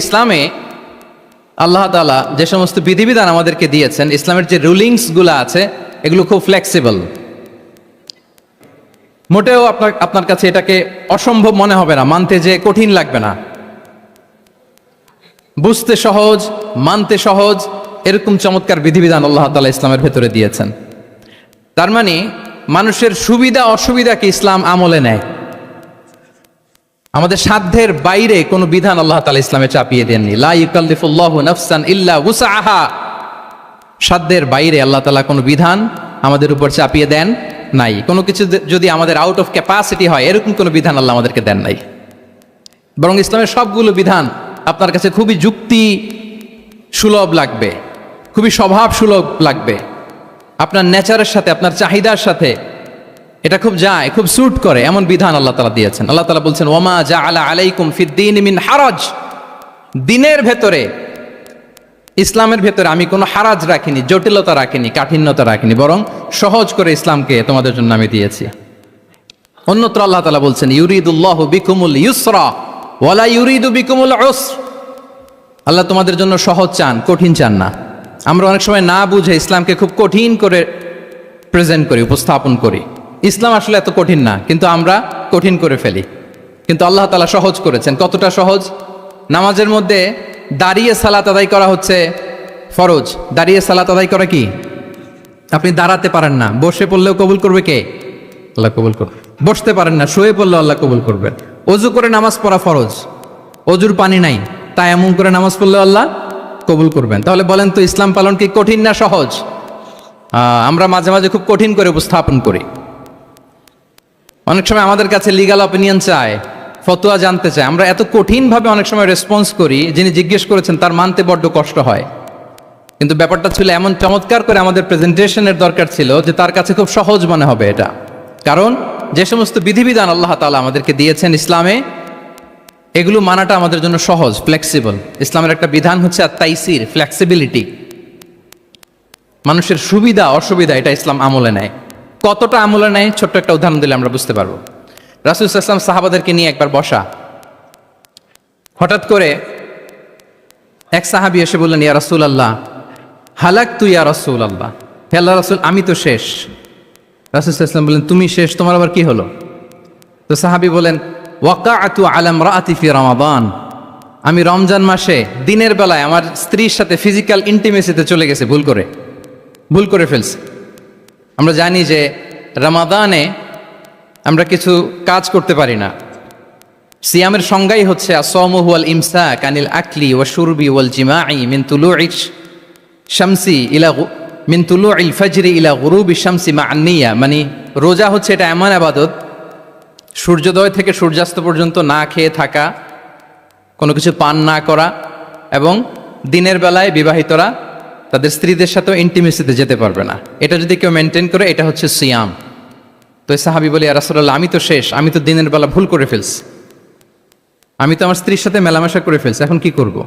ইসলামে আল্লাহ তাআলা যে সমস্ত বিধিবিধান আমাদেরকে দিয়েছেন, ইসলামের যে রুলিংসগুলো আছে এগুলো খুব ফ্লেক্সিবল। মোটেও আপনার কাছে এটাকে অসম্ভব মনে হবে না, মানতে যে কঠিন লাগবে না, বুঝতে সহজ, মানতে সহজ, এরকম চমৎকার বিধিবিধান আল্লাহ তাআলা ইসলামের ভেতরে দিয়েছেন। তার মানে মানুষের সুবিধা অসুবিধাকে ইসলাম আমলে নেয়। আমাদের সাধ্যের বাইরে কোনো বিধান আল্লাহ তাআলা ইসলামে চাপিয়ে দেননি। লা ইউকাল্লিফুল্লাহু নাফসান ইল্লা উসআহা। সাধ্যের বাইরে আল্লাহ তাআলা কোনো বিধান আমাদের উপর চাপিয়ে দেন নাই। কোনো কিছু যদি আমাদের আউট অফ ক্যাপাসিটি হয়, এরকম কোনো বিধান আল্লাহ আমাদেরকে দেন নাই। বরং ইসলামের সবগুলো বিধান আপনার কাছে খুবই যুক্তি সুলভ লাগবে, খুবই স্বভাব সুলভ লাগবে, আপনার নেচারের সাথে, আপনার চাহিদার সাথে এটা খুব যায়, খুব স্যুট করে, এমন বিধান আল্লাহ তাআলা দিয়েছেন। আল্লাহ তাআলা বলছেন, ওয়ামা জাআলা আলাইকুম ফিদ্দীন মিন হারাজ। দিনের ভেতরে, ইসলামের ভেতরে আমি কোনো হারাজ রাখিনি, জটিলতা রাখিনি, কাঠিন্যতা রাখিনি, বরং সহজ করে ইসলামকে তোমাদের জন্য আমি দিয়েছি। অন্যত্র আল্লাহ তাআলা বলছেন, ইউরিদুল্লাহু বিকুমুল ইউসরা ওয়ালা ইউরিদু বিকুমুল উসর। আল্লাহ তোমাদের জন্য সহজ চান, কঠিন চান না। আমরা অনেক সময় না বুঝে ইসলামকে খুব কঠিন করে প্রেজেন্ট করি, উপস্থাপন করি। ইসলাম আসলে এত কঠিন না, কিন্তু আমরা কঠিন করে ফেলি। কিন্তু আল্লাহ তাআলা সহজ করেছেন। কতটা সহজ? নামাজের মধ্যে দাঁড়িয়ে সালাত আদায় করা হচ্ছে ফরজ। দাঁড়িয়ে সালাত আদায় করা কি? আপনি দাঁড়াতে পারেন না, বসে পড়লেও কবুল করবে কে? আল্লাহ কবুল করবে। বসতে পারেন না, শুয়ে পড়লেও আল্লাহ কবুল করবেন। অজু করে নামাজ পড়া ফরজ, অজুর পানি নাই, তাই এমন করে নামাজ পড়লেও আল্লাহ কবুল করবেন। তাহলে বলেন তো, ইসলাম পালন কি কঠিন না সহজ? আমরা মাঝে মাঝে খুব কঠিন করে উপস্থাপন করি। অনেক সময় আমাদের কাছে লিগ্যাল অপিনিয়ন চায়, ফতোয়া জানতে চায়। আমরা এত কঠিনভাবে অনেক সময় রেসপন্স করি, যিনি জিজ্ঞেস করেছেন তার মানতে বড্ড কষ্ট হয়। কিন্তু ব্যাপারটা ছিল এমন চমৎকার করে আমাদের প্রেজেন্টেশনের দরকার ছিল যে তার কাছে খুব সহজ মনে হবে এটা। কারণ যে সমস্ত বিধিবিধান আল্লাহ তাআলা আমাদেরকে দিয়েছেন ইসলামে, এগুলো মানাটা আমাদের জন্য সহজ, ফ্লেক্সিবল। ইসলামের একটা বিধান হচ্ছে আত-তাইসির, ফ্লেক্সিবিলিটি। মানুষের সুবিধা অসুবিধা এটা ইসলাম আমলে নেয়। কতটা আমলে নেয়, ছোট্ট একটা উদাহরণ দিলে আমরা বুঝতে পারবো। রাসূল সাল্লাল্লাহু আলাইহি ওয়াসাল্লাম সাহাবাদেরকে নিয়ে একবার বসা, হঠাৎ করে এক সাহাবী এসে বললেন, ইয়া রাসূলুল্লাহ হালাকতু ইয়া রাসূলুল্লাহ, হে আল্লাহর রাসূল আমি তো শেষ। রাসূল সাল্লাল্লাহু আলাইহি ওয়াসাল্লাম বললেন, তুমি শেষ, তোমার আবার কি হলো? তো সাহাবী বলেন, ওয়াকাআতু আলা ইমরাআতি ফি রমাদান, আমি রমজান মাসে দিনের বেলায় আমার স্ত্রীর সাথে ফিজিক্যাল ইন্টিমেসিতে চলে গেছে, ভুল করে ফেলছি। আমরা জানি যে রমাদানে আমরা কিছু কাজ করতে পারি না। সিয়ামের সংজ্ঞাই হচ্ছে আসওমু হুয়াল ইমসাক আনিল আকলি ওয়া শুরবি ওয়াল জিমাই মিন তুলুইশ শামসি ইলা মিন তুলুইল ফাজরি ইলা গুরুবি শামসি মা'আন নিয়া। মানে রোজা হচ্ছে এটা এমন ইবাদত, সূর্যোদয় থেকে সূর্যাস্ত পর্যন্ত না খেয়ে থাকা, কোনো কিছু পান না করা, এবং দিনের বেলায় বিবাহিতরা তাদের স্ত্রীদের সাথেও ইন্টিমেসিতে যেতে পারবে না। এটা যদি কেউ মেনটেন করে, এটা হচ্ছে সিয়াম। তো সাহাবী বলি, ইয়া রাসূলুল্লাহ আমি তো শেষ, আমি তো দিনের বেলা ভুল করে ফেলছি, আমি তো আমার স্ত্রীর সাথে মেলামেশা করে ফেলছি, এখন কি করব?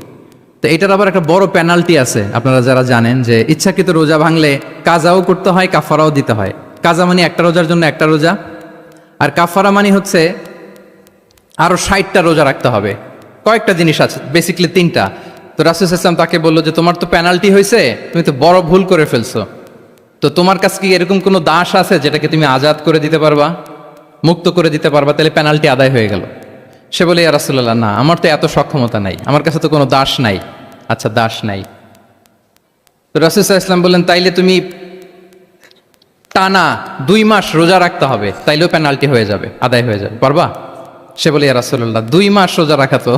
তো এটার আবার একটা বড় পেনাল্টি আছে। আপনারা যারা জানেন যে ইচ্ছাকৃত রোজা ভাঙলে কাজাও করতে হয়, কাফারাও দিতে হয়। কাজা মানে একটা রোজার জন্য একটা রোজা, আর কাফারা মানে হচ্ছে আরো 60টা রোজা রাখতে হবে। কয়েকটা জিনিস আছে, বেসিক্যালি 3টা। তো রাসূল সাল্লাল্লাহু আলাইহি ওয়াসাল্লাম তাকে বললো যে তোমার তো পেনাল্টি হয়েছে, তুমি তো বড় ভুল করে ফেলছো, তো তোমার কাছে কি এরকম কোনো দাস আছে যেটাকে তুমি আজাদ করে দিতে পারবা, মুক্ত করে দিতে পারবা? তাহলে পেনাল্টি আদায় হয়ে গেল। সে বলে, ইয়া রাসূলুল্লাহ না, আমার তো এত সক্ষমতা নাই, আমার কাছে তো কোনো দাস নাই। আচ্ছা, দাস নাই। তো রাসূল সাল্লাল্লাহু আলাইহি ওয়াসাল্লাম বললেন, তাইলে তুমি টানা 2 মাস রোজা রাখতে হবে, তাইলেও পেনাল্টি হয়ে যাবে, আদায় হয়ে যাবে, পারবা? সে বলে, ইয়া রাসূলুল্লাহ 2 মাস রোজা রাখা তো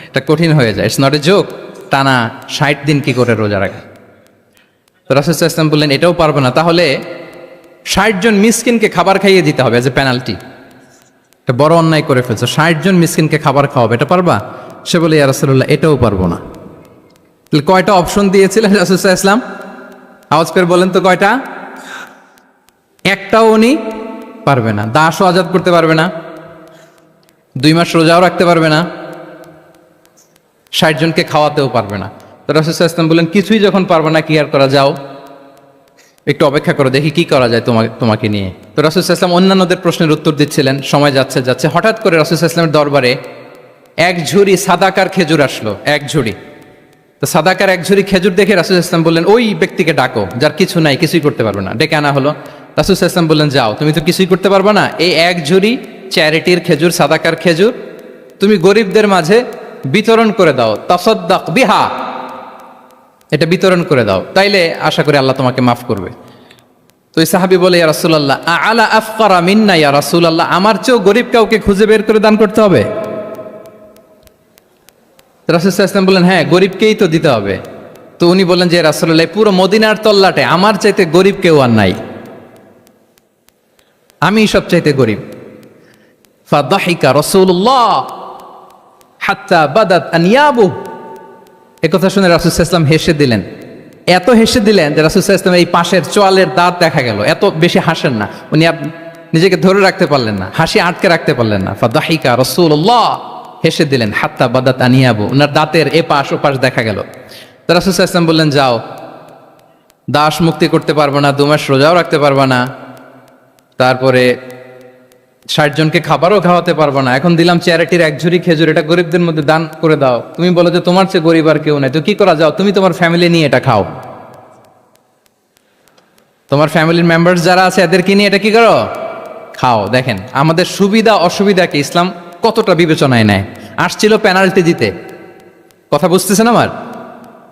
এটা কঠিন হয়ে যায়, ইটস নট এ জোক। টানা 60 দিন কি করে রোজা রাখা? তো রাসূল সাল্লাল্লাহু আলাইহি ওয়াসাল্লাম বললেন, এটাও পারবে না, তাহলে 60 জন মিসকিনকে খাবার খাইয়ে দিতে হবে এজ এ পেনাল্টি। এটা বড় অন্যায় করে ফেলছো, 60 জন মিসকিনকে খাবার খাওয়াবে, এটা পারবা? সে বলে, ইয়া রাসূলুল্লাহ এটাও পারবো না। তাহলে কয়টা অপশন দিয়েছিলেন রাসূল সাল্লাল্লাহু আলাইহি ওয়াসাল্লাম? আওয়াজ করে বলেন তো কয়টা? একটাও উনি পারবে না। দাসও আজাদ করতে পারবে না, 2 মাস রোজাও রাখতে পারবে না, 60 জনকে খাওয়াতেও পারবে না। তো রাসূল সাল্লাল্লাহু আলাইহি ওয়াসাল্লাম বললেন, কিছুই যখন পারবে না, কি আর করা, যাও একটু অপেক্ষা করো, দেখি কি করা যায় তোমাকে নিয়ে। তো রাসূল সাল্লাল্লাহু আলাইহি ওয়াসাল্লাম অন্যান্যদের প্রশ্নের উত্তর দিচ্ছিলেন, সময় যাচ্ছে, হঠাৎ করে রাসূল সাল্লাল্লাহু আলাইহি ওয়াসাল্লামের দরবারে এক ঝুড়ি সাদাকার খেজুর আসলো, এক ঝুড়ি। তো সাদাকার এক ঝুড়ি খেজুর দেখে রাসূল ইসলাম বললেন, ওই ব্যক্তিকে ডাকো যার কিছু নাই, কিছুই করতে পারবে না। ডেকে আনা হলো। রাসূল ইসলাম বললেন, যাও, তুমি তো কিছুই করতে পারবে না, এই এক ঝুড়ি চ্যারিটির খেজুর, সাদাকার খেজুর তুমি গরিবদের মাঝে বিতরণ করে দাও, তাসাদ্দাক বিহা, এটা বিতরণ করে দাও, তাইলে আশা করি আল্লাহ তোমাকে মাফ করবে। তো এই সাহাবী বলে, ইয়া রাসূলুল্লাহ, আলা আফকারা মিন্না ইয়া রাসূলুল্লাহ, আমার চেয়েও গরিব কাউকে খুঁজে বের করে দান করতে হবে? রাসূল সাল্লাল্লাহু আলাইহি ওয়াসাল্লাম বললেন, হ্যাঁ, গরিবকেই তো দিতে হবে। তো উনি বললেন যে, রাসূলুল্লাহ, পুরো মদিনার তল্লাটে আমার চাইতে গরিব কেউ আর নাই, আমি সব চাইতে গরিব। ফাদাহিকা রাসূলুল্লাহ হাত্তা বাদাত আনিয়াবু, একথা শুনে রাসূল সাল্লাল্লাহু আলাইহি ওয়াসাল্লাম হেসে দিলেন। এত হেসে দিলেন যে রাসূল সাল্লাল্লাহু আলাইহি ওয়াসাল্লাম এই পাশের চোয়ালের দাঁত দেখা গেল। এত বেশি হাসেন না উনি, নিজেকে ধরে রাখতে পারলেন না, হাসি আটকে রাখতে পারলেন না। ফাদাহিকা রাসূলুল্লাহ, হেসে দিলেন। হাত্তা বাদাত আনিয়াবু, ওনার দাঁতের এপাশ ওপাশ দেখা গেল। তো রাসূল সাল্লাল্লাহু আলাইহি ওয়াসাল্লাম বললেন, যাও, দাস মুক্তি করতে পারবো না, 2 মাস রোজাও রাখতে পারবা না, তারপরে 60 জনকে খাবারও খাওয়াতে পারবো না, এখন দিলাম চ্যারিটির এক ঝুড়ি খেজুর, এটা গরিবদের মধ্যে দান করে দাও। তুমি বলো যে তোমার চেয়ে গরিব আর কেউ নাই, তো কি করা, যাও, তুমি তোমার ফ্যামিলি নিয়ে এটা খাও, তোমার ফ্যামিলির মেম্বার্স যারা আছে এদেরকে নিয়ে এটা কি করো, খাও। দেখেন আমাদের সুবিধা অসুবিধাকে ইসলাম কতটা বিবেচনায় নেয়। আসছিল পেনাল্টি দিতে, কথা বুঝতেছেন আমার?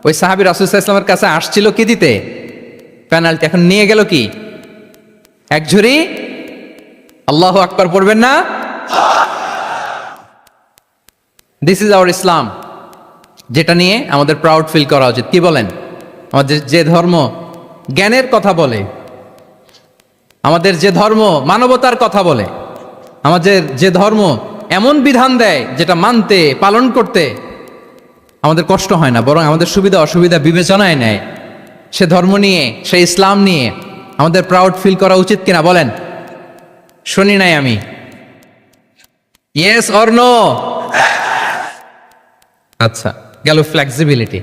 ওই সাহাবী রাসূল সাল্লাল্লাহু আলাইহি ওয়াসাল্লামের কাছে আসছিল কি দিতে, পেনাল্টি, এখন নিয়ে গেল কি, এক ঝুড়ি। আল্লাহু আকবার পড়বেন না? দিস ইজ আওয়ার ইসলাম, যেটা নিয়ে আমাদের প্রাউড ফিল করা উচিত। কি বলেন? আমাদের যে ধর্ম জ্ঞানের কথা বলে, আমাদের যে ধর্ম মানবতার কথা বলে, আমাদের যে ধর্ম এমন বিধান দেয় যেটা মানতে পালন করতে আমাদের কষ্ট হয় না, বরং আমাদের সুবিধা অসুবিধা বিবেচনায় নেয়, সে ধর্ম নিয়ে, সে ইসলাম নিয়ে আমাদের প্রাউড ফিল করা উচিত কিনা বলেন? শুনি নাই আমি, ইয়েস অর নো? আচ্ছা, গেল ফ্লেক্সিবিলিটি।